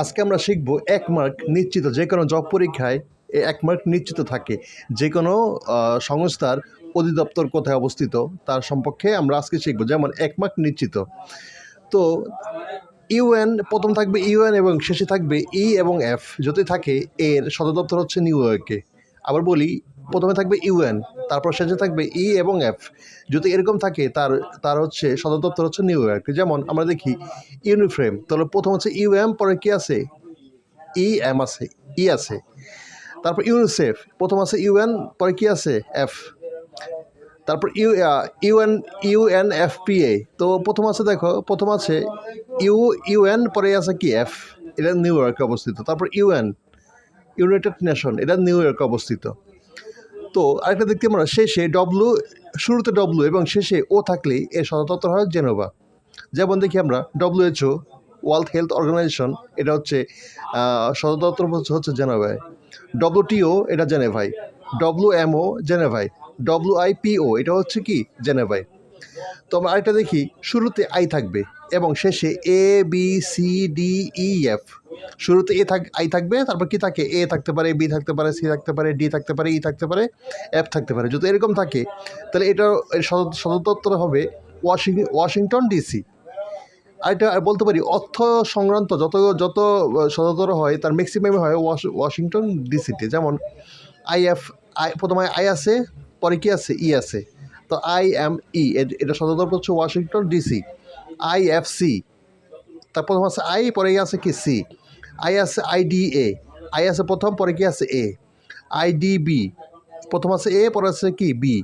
আজকে আমরা শিখব 1 মার্ক নিশ্চিত যে কোনো জব পরীক্ষায় 1 মার্ক নিশ্চিত থাকে যে কোনো সংস্থার অধিদপ্তর কোথায় অবস্থিত তার সম্পর্কে আমরা আজকে শিখব। যেমন 1 মার্ক নিশ্চিত। তো ইউএন প্রথম থাকবে ইউএন এবং শেষে থাকবে ই এবং এফ। যদি থাকে এর সদর দপ্তর হচ্ছে নিউ ইয়র্কে। আবার বলি, প্রথমে থাকবে ইউএন, তারপর শেষে থাকবে ই এবং এফ। যদি এরকম থাকে তার হচ্ছে সদর দপ্তর হচ্ছে নিউ ইয়র্ক। যেমন আমরা দেখি ইউনিফ্রেম, তাহলে প্রথম হচ্ছে ইউএম, পরে কি আছে? ই এম আছে, ই আছে। তারপর ইউনিসেফ, প্রথম আছে ইউএন, পরে কি আছে? এফ। তারপর ইউএনএফপিএ, তো প্রথম আছে, দেখো প্রথম আছে ইউএন, পরে আছে কি? এফ। এটা নিউ ইয়র্কে অবস্থিত। তারপর ইউনাইটেড নেশন, এটা নিউ ইয়র্কে অবস্থিত। তো আরেকটা দেখতে আমরা শেষে ডব্লু, শুরুতে ডব্লু এবং শেষে ও থাকলেই এর সদর দপ্তর হয় জেনেভা। যেমন দেখি আমরা WHO, ওয়ার্ল্ড হেলথ অর্গানাইজেশন, এটা হচ্ছে সদর দপ্তর হচ্ছে জেনেভায়। WTO, এটা জেনেভায়। WMO জেনেভায়। WIPO, এটা হচ্ছে কি? জেনেভায়। তো আমরা আরেকটা দেখি, শুরুতে আই থাকবে এবং শেষে ABCDEF। শুরুতে আই থাকবে, তারপর কি থাকে? এ থাকতে পারে, বি থাকতে পারে, সি থাকতে পারে, ডি থাকতে পারে, ই থাকতে পারে, এফ থাকতে পারে। যদি এরকম থাকে তাহলে এর সদর দপ্তর হবে ওয়াশিংটন ডিসি। আরেকটা বলতে পারি, অর্থ সংক্রান্ত যত সদর দপ্তর হয় তার ম্যাক্সিমাম হয় ওয়াশিংটন ডিসিতে। যেমন প্রথমে আই আছে, পরে কি আছে? ই আছে। তো IME, এটা সদর দপ্তর হচ্ছে ওয়াশিংটন ডিসি। IFC, তার প্রথম আছে আই, পরে আছে কি? সি। আই আছে IDA, আই আছে প্রথম, পরে কি আছে? এ। IDB, প্রথম আছে এ, পরে আছে কি? বি।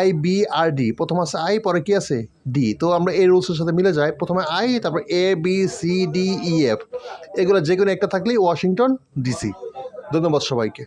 IBRD, প্রথম আছে আই, পরে কি আছে? ডি। তো আমরা এই রুলসের সাথে মিলে যায়, প্রথমে আই, তারপর ABCDEF। এগুলো যে কোনো একটা থাকলেই ওয়াশিংটন ডিসি। ধন্যবাদ সবাইকে।